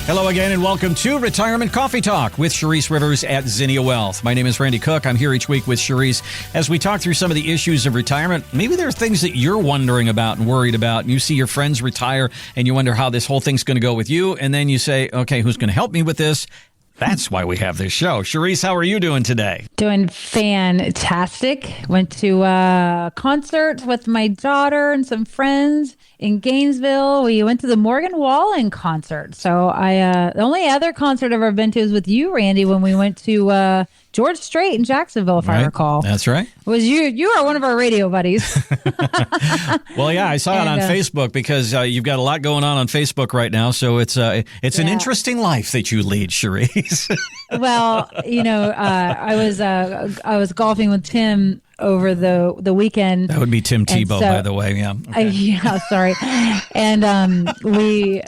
Hello again and welcome to Retirement Coffee Talk with Charisse Rivers at Zinnia Wealth. My name is Randy Cook. I'm here each week with Charisse as we talk through some of the issues of retirement. Maybe there are things that you're wondering about and worried about, and you see your friends retire and you wonder how this whole thing's going to go with you, and then you say, okay, who's going to help me with this? That's why we have this show. Charisse, how are you doing today? Doing fantastic. Went to a concert with my daughter and some friends in Gainesville. We went to the Morgan Wallen concert. So the only other concert I've ever been to is with you, Randy, when we went to George Strait in Jacksonville, if I recall. That's right. It was you. You are one of our radio buddies. Well, yeah, I saw it on Facebook because you've got a lot going on Facebook right now. So it's an interesting life that you lead, Charisse. Well, I was golfing with Tim over the weekend. That would be Tim Tebow, by the way. Yeah. Okay. Sorry. And we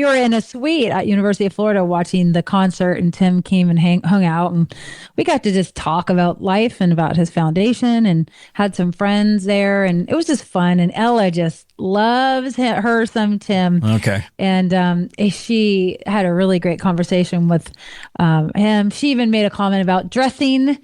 were in a suite at University of Florida watching the concert, and Tim came and hung out, and we got to just talk about life and about his foundation, and had some friends there, and it was just fun. And Ella just loves her some Tim. Okay. And she had a really great conversation with him. She even made a comment about dressing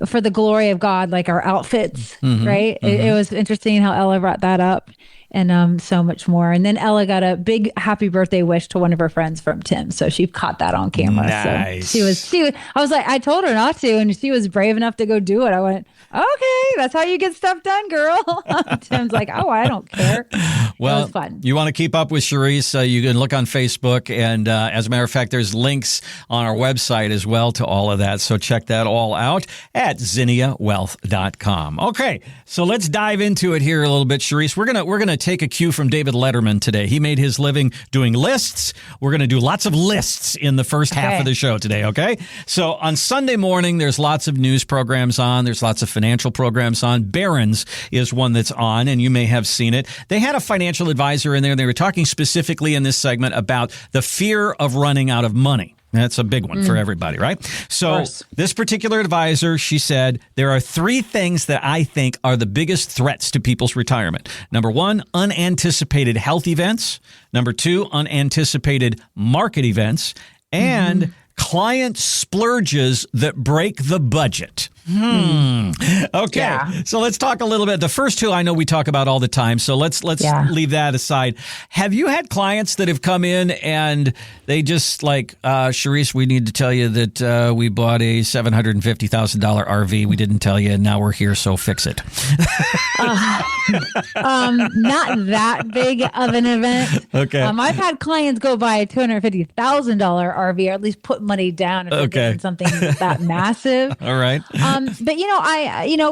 for the glory of God, like our outfits, right? Mm-hmm. It was interesting how Ella brought that up, and so much more. And then Ella got a big happy birthday wish to one of her friends from Tim, so she caught that on camera. Nice. So I was like, I told her not to, and she was brave enough to go do it. I went, okay, that's how you get stuff done, girl. Tim's like, oh, I don't care. Well, it was fun. You want to keep up with Charisse, you can look on Facebook. And as a matter of fact, there's links on our website as well to all of that. So check that all out at zinniawealth.com. Okay, so let's dive into it here a little bit, Charisse. We're gonna take a cue from David Letterman today. He made his living doing lists. We're going to do lots of lists in the first half of the show today, okay? So on Sunday morning, there's lots of news programs on. There's lots of financial programs on. Barron's is one that's on, and you may have seen it. They had a financial advisor in there. They were talking specifically in this segment about the fear of running out of money. That's a big one for everybody, right? So this particular advisor, she said, there are three things that I think are the biggest threats to people's retirement. Number one, unanticipated health events. Number two, unanticipated market events. And client splurges that break the budget. Okay. So let's talk a little bit. The first two I know we talk about all the time. So let's leave that aside. Have you had clients that have come in and they just like, Charisse, we need to tell you that we bought a $750,000 RV. We didn't tell you, and now we're here, so fix it. Not that big of an event. Okay. I've had clients go buy a $250,000 RV, or at least put money down if they're doing something that massive. All right. But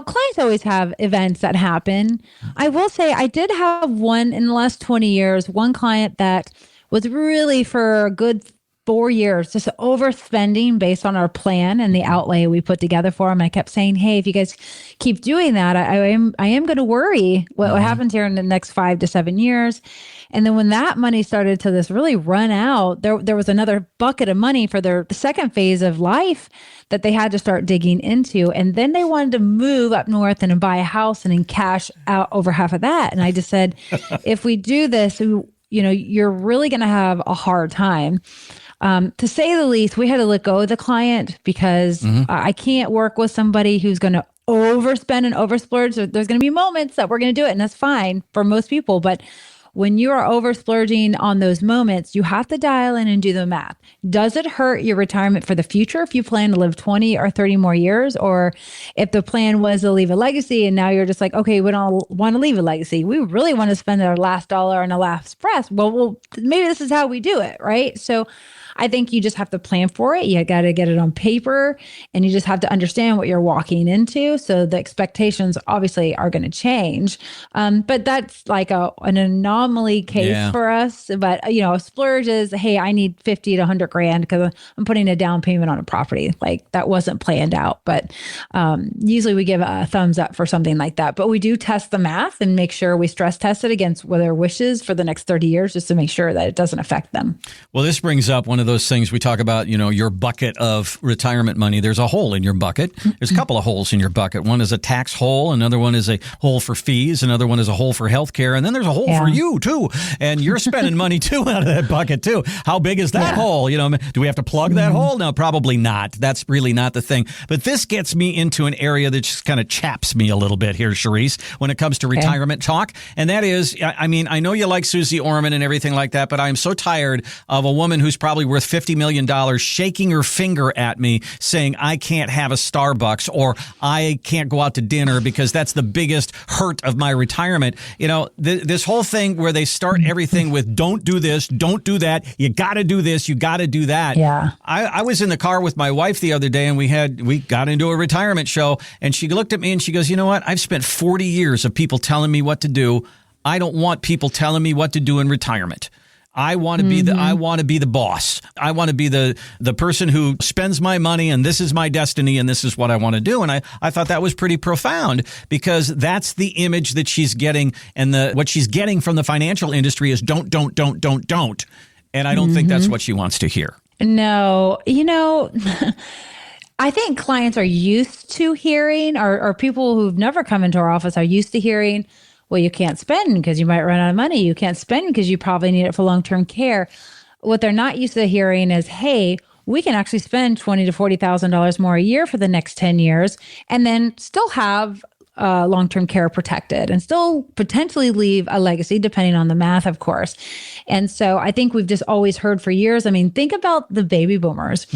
clients always have events that happen. I will say I did have one in the last 20 years, one client that was really for a good 4 years, just overspending based on our plan and the outlay we put together for him. I kept saying, hey, if you guys keep doing that, I am going to worry what happens here in the next 5 to 7 years. And then when that money started to this really run out, there was another bucket of money for their second phase of life that they had to start digging into. And then they wanted to move up north and buy a house and then cash out over half of that. And I just said, if we do this, you're really going to have a hard time. To say the least, we had to let go of the client because I can't work with somebody who's going to overspend and oversplurge. There's going to be moments that we're going to do it, and that's fine for most people. But when you are oversplurging on those moments, you have to dial in and do the math. Does it hurt your retirement for the future if you plan to live 20 or 30 more years? Or if the plan was to leave a legacy and now you're just like, okay, we don't want to leave a legacy. We really want to spend our last dollar on the last breath. Well, maybe this is how we do it, right? So I think you just have to plan for it. You got to get it on paper, and you just have to understand what you're walking into. So the expectations obviously are going to change. But that's like an anomaly case for us. But, a splurge is, hey, I need 50 to 100 grand because I'm putting a down payment on a property. Like that wasn't planned out. But usually we give a thumbs up for something like that. But we do test the math and make sure we stress test it against their wishes for the next 30 years just to make sure that it doesn't affect them. Well, this brings up one of those things we talk about, your bucket of retirement money. There's a hole in your bucket. There's a couple of holes in your bucket. One is a tax hole. Another one is a hole for fees. Another one is a hole for healthcare. And then there's a hole for you. too. And you're spending money too out of that bucket too. How big is that hole? Do we have to plug that hole? No, probably not. That's really not the thing. But this gets me into an area that just kind of chaps me a little bit here, Charisse, when it comes to retirement talk. And that is, I mean, I know you like Susie Orman and everything like that, but I'm so tired of a woman who's probably worth $50 million shaking her finger at me saying I can't have a Starbucks or I can't go out to dinner because that's the biggest hurt of my retirement. This whole thing where they start everything with don't do this, don't do that. You got to do this. You got to do that. Yeah. I was in the car with my wife the other day and we got into a retirement show and she looked at me and she goes, you know what? I've spent 40 years of people telling me what to do. I don't want people telling me what to do in retirement. I want to be the boss. I want to be the person who spends my money and this is my destiny and this is what I want to do. And I thought that was pretty profound because that's the image that she's getting and what she's getting from the financial industry is don't. And I don't think that's what she wants to hear. No, I think clients are used to hearing or people who've never come into our office are used to hearing, well, you can't spend because you might run out of money. You can't spend because you probably need it for long-term care. What they're not used to hearing is, hey, we can actually spend $20,000 to $40,000 more a year for the next 10 years and then still have long-term care protected and still potentially leave a legacy, depending on the math, of course. And so I think we've just always heard for years. I mean, think about the baby boomers.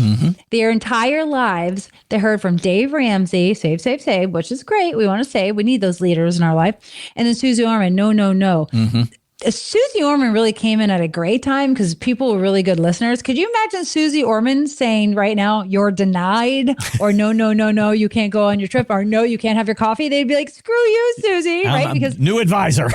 Their entire lives, they heard from Dave Ramsey, save, which is great. We want to save. We need those leaders in our life. And then Susie Orman, no. Susie Orman really came in at a great time because people were really good listeners. Could you imagine Susie Orman saying right now, you're denied, or no, you can't go on your trip, or no, you can't have your coffee? They'd be like, screw you, Susie, right? Because new advisor.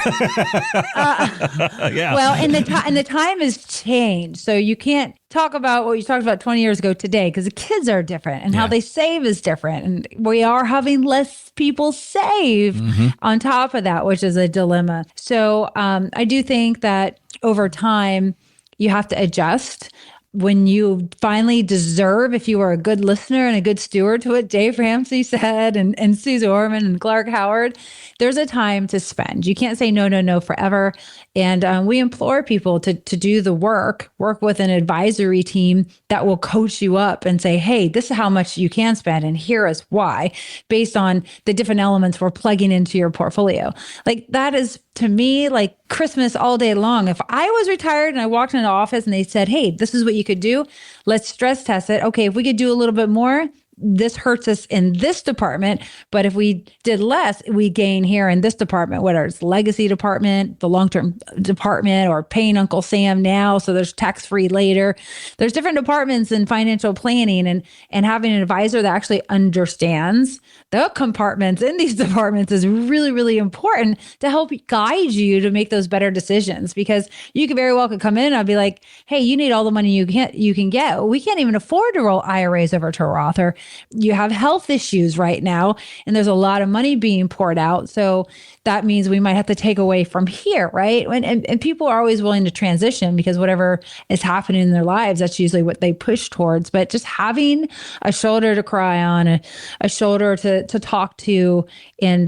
Well, and the time has changed. So you can't talk about what you talked about 20 years ago today because the kids are different and how they save is different. And we are having less people save on top of that, which is a dilemma. So I do think that over time, you have to adjust. When you finally deserve, if you are a good listener and a good steward to what Dave Ramsey said and Susie Orman and Clark Howard, there's a time to spend. You can't say no forever. And we implore people to do the work with an advisory team that will coach you up and say, hey, this is how much you can spend and here is why, based on the different elements we're plugging into your portfolio. Like that is, to me, like Christmas all day long. If I was retired and I walked into the office and they said, hey, this is what you could do, let's stress test it. Okay, if we could do a little bit more, this hurts us in this department, but if we did less, we gain here in this department, whether it's legacy department, the long-term department, or paying Uncle Sam now, so there's tax-free later. There's different departments in financial planning, and having an advisor that actually understands the compartments in these departments is really, really important to help guide you to make those better decisions. Because you could very well could come in and I'd be like, hey, you need all the money you can get. We can't even afford to roll IRAs over to Roth, or you have health issues right now and there's a lot of money being poured out. So that means we might have to take away from here, right? And people are always willing to transition because whatever is happening in their lives, that's usually what they push towards. But just having a shoulder to cry on, a shoulder to talk to, and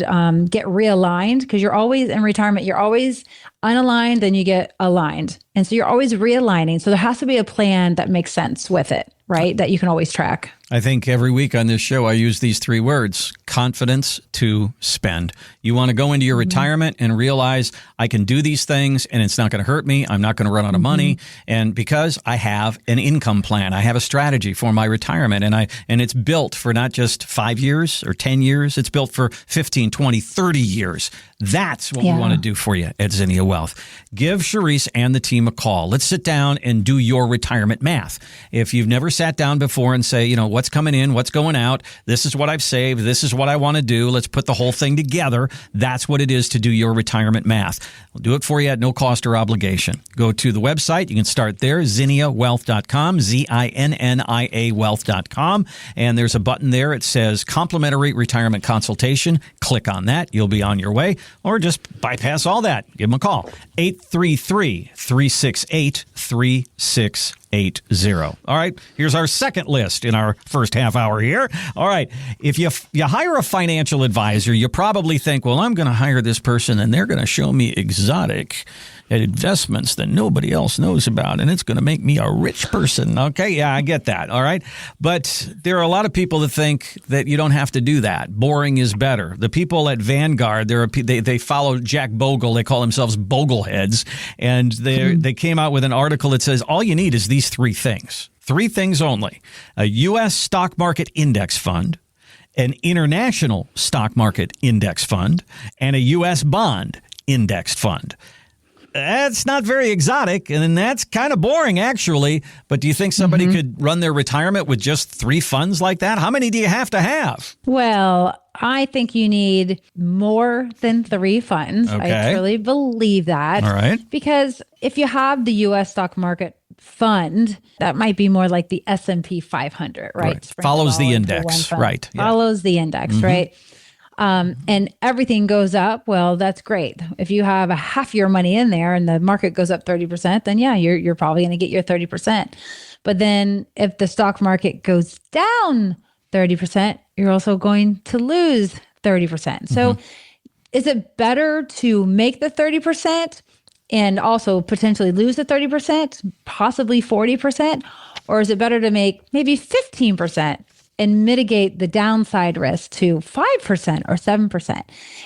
get realigned, because you're always in retirement, you're always unaligned, then you get aligned. And so you're always realigning. So there has to be a plan that makes sense with it, right? That you can always track. I think every week on this show, I use these three words: confidence to spend. You want to go into your retirement and realize I can do these things and it's not going to hurt me. I'm not going to run out of money. And because I have an income plan, I have a strategy for my retirement, and it's built for not just 5 years or 10 years. It's built for 15, 20, 30 years. That's what we want to do for you at Zinnia Wealth. Give Charisse and the team a call. Let's sit down and do your retirement math. If you've never sat down before and say, what's coming in, what's going out, this is what I've saved, this is what I want to do, let's put the whole thing together. That's what it is to do your retirement math. We'll do it for you at no cost or obligation. Go to the website. You can start there, zinniawealth.com, ZINNIA wealth.com. And there's a button there. It says complimentary retirement consultation. Click on that. You'll be on your way. Or just bypass all that. Give them a call. 833-368-3680. All right. Here's our second list in our first half hour here. All right. If you hire a financial advisor, you probably think, well, I'm going to hire this person and they're going to show me exotic at investments that nobody else knows about, and it's going to make me a rich person. Okay, yeah, I get that. All right. But there are a lot of people that think that you don't have to do that. Boring is better. The people at Vanguard, they follow Jack Bogle. They call themselves Bogleheads. And they came out with an article that says all you need is these three things. Three things only: a U.S. stock market index fund, an international stock market index fund, and a U.S. bond indexed fund. That's not very exotic, and that's kind of boring, actually. But do you think somebody could run their retirement with just three funds like that? How many do you have to have? Well, I think you need more than three funds. Okay. I truly believe that. All right. Because if you have the U.S. stock market fund, that might be more like the S&P 500, right? Follows the index, right? Yeah. Follows the index, right? And everything goes up. Well, that's great. If you have a half your money in there and the market goes up 30%, then yeah, you're probably going to get your 30%. But then if the stock market goes down 30%, you're also going to lose 30%. So is it better to make the 30% and also potentially lose the 30%, possibly 40%? Or is it better to make maybe 15% and mitigate the downside risk to 5% or 7%?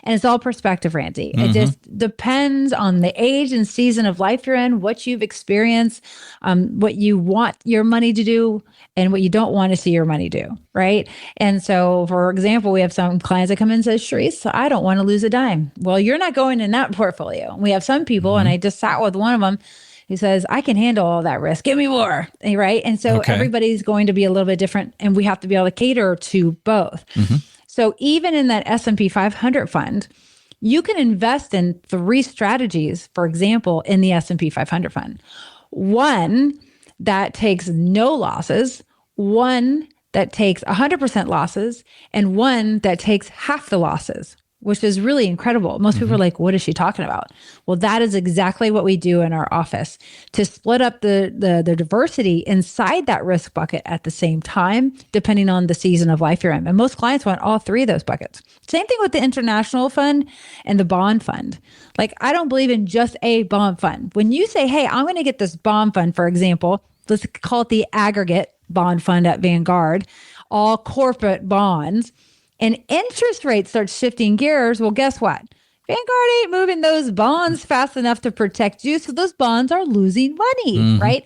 And it's all perspective, Randy. It just depends on the age and season of life you're in, what you've experienced, what you want your money to do, and what you don't want to see your money do, right? And so, for example, we have some clients that come in and say, Charisse, I don't want to lose a dime. Well, you're not going in that portfolio. We have some people, and I just sat with one of them, who says, I can handle all that risk. Give me more, right? And so everybody's going to be a little bit different, and we have to be able to cater to both. So even in that S&P 500 fund, you can invest in three strategies, for example, in the S&P 500 fund. One that takes no losses, one that takes 100% losses, and one that takes half the losses, which is really incredible. Most people are like, what is she talking about? Well, that is exactly what we do in our office to split up the diversity inside that risk bucket at the same time, depending on the season of life you're in. And most clients want all three of those buckets. Same thing with the international fund and the bond fund. Like, I don't believe in just a bond fund. When you say, hey, I'm going to get this bond fund, for example, let's call it the aggregate bond fund at Vanguard, all corporate bonds, and interest rates start shifting gears, well, guess what? Vanguard ain't moving those bonds fast enough to protect you, so those bonds are losing money, right?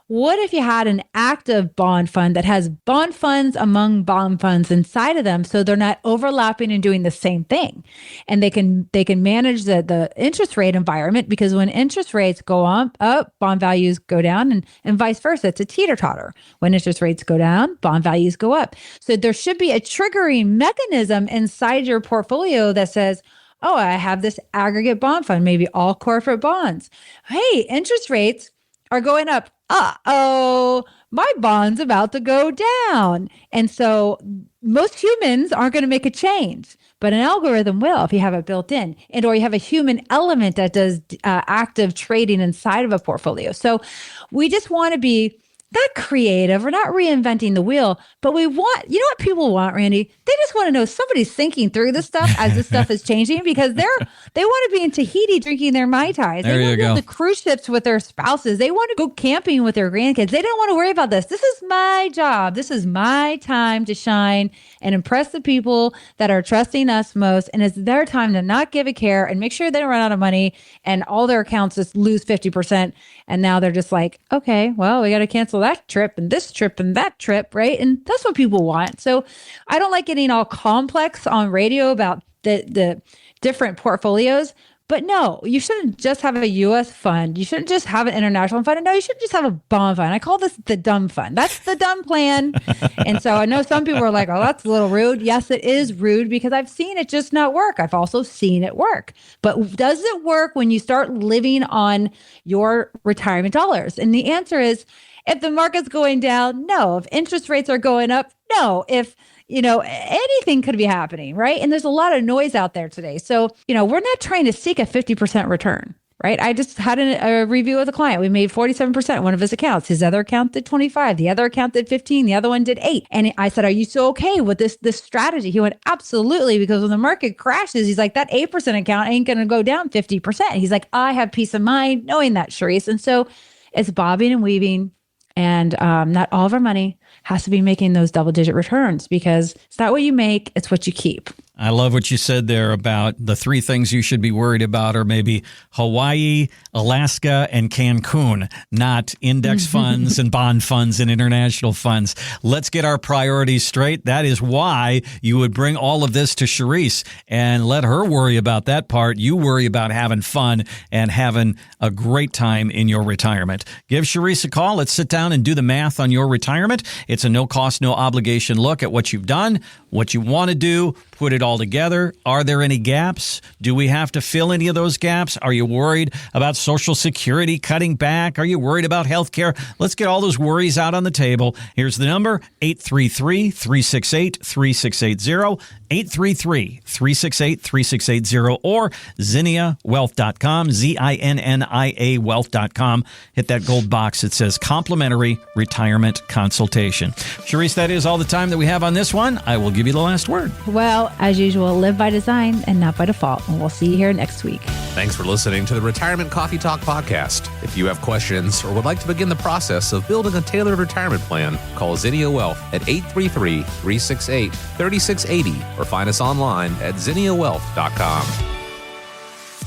What if you had an active bond fund that has bond funds among bond funds inside of them, so they're not overlapping and doing the same thing? And they can manage the interest rate environment, because when interest rates go up, bond values go down, and vice versa. It's a teeter-totter. When interest rates go down, bond values go up. So there should be a triggering mechanism inside your portfolio that says, oh, I have this aggregate bond fund, maybe all corporate bonds. Hey, interest rates are going up. Uh-oh, my bond's about to go down. And so most humans aren't going to make a change, but an algorithm will if you have it built in, and or you have a human element that does active trading inside of a portfolio. So we just want to be not creative. We're not reinventing the wheel, but we want, you know what people want, Randy? They just want to know somebody's thinking through this stuff as this stuff is changing, because they want to be in Tahiti drinking their Mai Tais. They want to be on the cruise ships with their spouses. They want to go camping with their grandkids. They don't want to worry about this. This is my job. This is my time to shine and impress the people that are trusting us most. And it's their time to not give a care and make sure they don't run out of money and all their accounts just lose 50%. And now they're just like, okay, well, we got to cancel that trip and this trip and that trip, right? And that's what people want. So I don't like getting all complex on radio about the different portfolios. But no, you shouldn't just have a U.S. fund. You shouldn't just have an international fund. And no, you shouldn't just have a bond fund. I call this the dumb fund. That's the dumb plan. And so I know some people are like, oh, that's a little rude. Yes, it is rude, because I've seen it just not work. I've also seen it work. But does it work when you start living on your retirement dollars? And the answer is, if the market's going down, no. If interest rates are going up, no. If anything could be happening, right? And there's a lot of noise out there today. So, we're not trying to seek a 50% return. right? I just had a review with a client. We made 47% one of his accounts. His other account did 25. The other account did 15. The other one did 8. And I said, are you so okay with this strategy? He went, absolutely. Because when the market crashes, he's like, that 8% account ain't going to go down 50%. He's like, I have peace of mind knowing that, Charisse. And so it's bobbing and weaving. And not all of our money has to be making those double-digit returns, because it's not what you make, it's what you keep. I love what you said there about the 3 things you should be worried about are maybe Hawaii, Alaska, and Cancun, not index funds and bond funds and international funds. Let's get our priorities straight. That is why you would bring all of this to Charisse and let her worry about that part. You worry about having fun and having a great time in your retirement. Give Charisse a call. Let's sit down and do the math on your retirement. It's a no-cost, no-obligation look at what you've done, what you want to do, put it all together. Are there any gaps? Do we have to fill any of those gaps? Are you worried about Social Security cutting back? Are you worried about health care? Let's get all those worries out on the table. Here's the number, 833-368-3680, 833-368-3680, or ZinniaWealth.com, ZINNIA Wealth.com. Hit that gold box that says complimentary retirement consultation. Charisse, that is all the time that we have on this one. I will give you the last word. Well, as usual, live by design and not by default. And we'll see you here next week. Thanks for listening to the Retirement Coffee Talk podcast. If you have questions or would like to begin the process of building a tailored retirement plan, call Zinnia Wealth at 833-368-3680 or find us online at ZinniaWealth.com.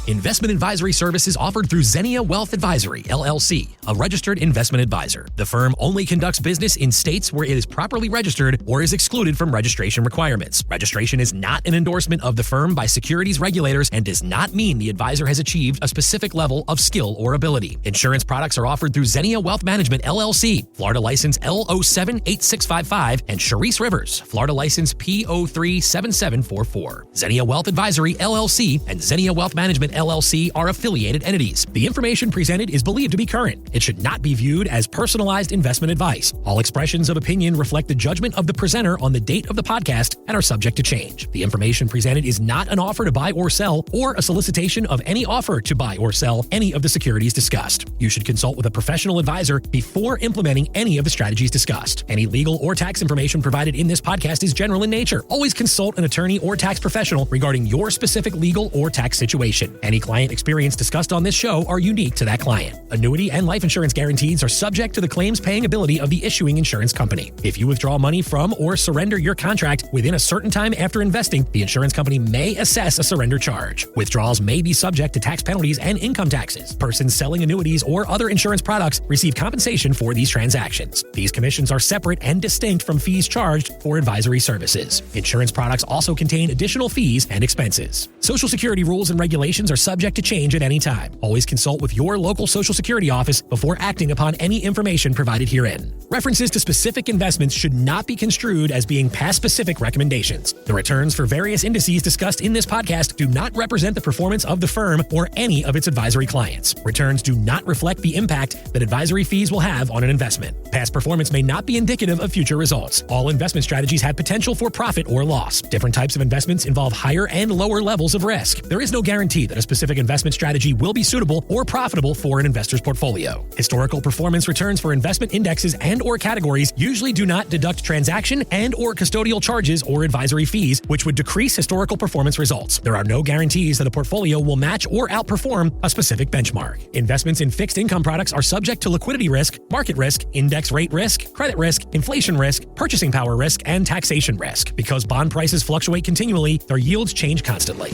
Investment advisory services offered through Zinnia Wealth Advisory, LLC, a registered investment advisor. The firm only conducts business in states where it is properly registered or is excluded from registration requirements. Registration is not an endorsement of the firm by securities regulators and does not mean the advisor has achieved a specific level of skill or ability. Insurance products are offered through Zinnia Wealth Management, LLC, Florida license L078655, and Charisse Rivers, Florida license P037744. Zinnia Wealth Advisory, LLC, and Zinnia Wealth Management, LLC are affiliated entities. The information presented is believed to be current. It should not be viewed as personalized investment advice. All expressions of opinion reflect the judgment of the presenter on the date of the podcast and are subject to change. The information presented is not an offer to buy or sell or a solicitation of any offer to buy or sell any of the securities discussed. You should consult with a professional advisor before implementing any of the strategies discussed. Any legal or tax information provided in this podcast is general in nature. Always consult an attorney or tax professional regarding your specific legal or tax situation. Any client experience discussed on this show are unique to that client. Annuity and life insurance guarantees are subject to the claims paying ability of the issuing insurance company. If you withdraw money from or surrender your contract within a certain time after investing, the insurance company may assess a surrender charge. Withdrawals may be subject to tax penalties and income taxes. Persons selling annuities or other insurance products receive compensation for these transactions. These commissions are separate and distinct from fees charged for advisory services. Insurance products also contain additional fees and expenses. Social Security rules and regulations are subject to change at any time. Always consult with your local Social Security office before acting upon any information provided herein. References to specific investments should not be construed as being past specific recommendations. The returns for various indices discussed in this podcast do not represent the performance of the firm or any of its advisory clients. Returns do not reflect the impact that advisory fees will have on an investment. Past performance may not be indicative of future results. All investment strategies have potential for profit or loss. Different types of investments involve higher and lower levels of risk. There is no guarantee that a specific investment strategy will be suitable or profitable for an investor's portfolio. Historical performance returns for investment indexes and or categories usually do not deduct transaction and or custodial charges or advisory fees, which would decrease historical performance results. There are no guarantees that a portfolio will match or outperform a specific benchmark. Investments in fixed income products are subject to liquidity risk, market risk, index rate risk, credit risk, inflation risk, purchasing power risk, and taxation risk. Because bond prices fluctuate continually, their yields change constantly.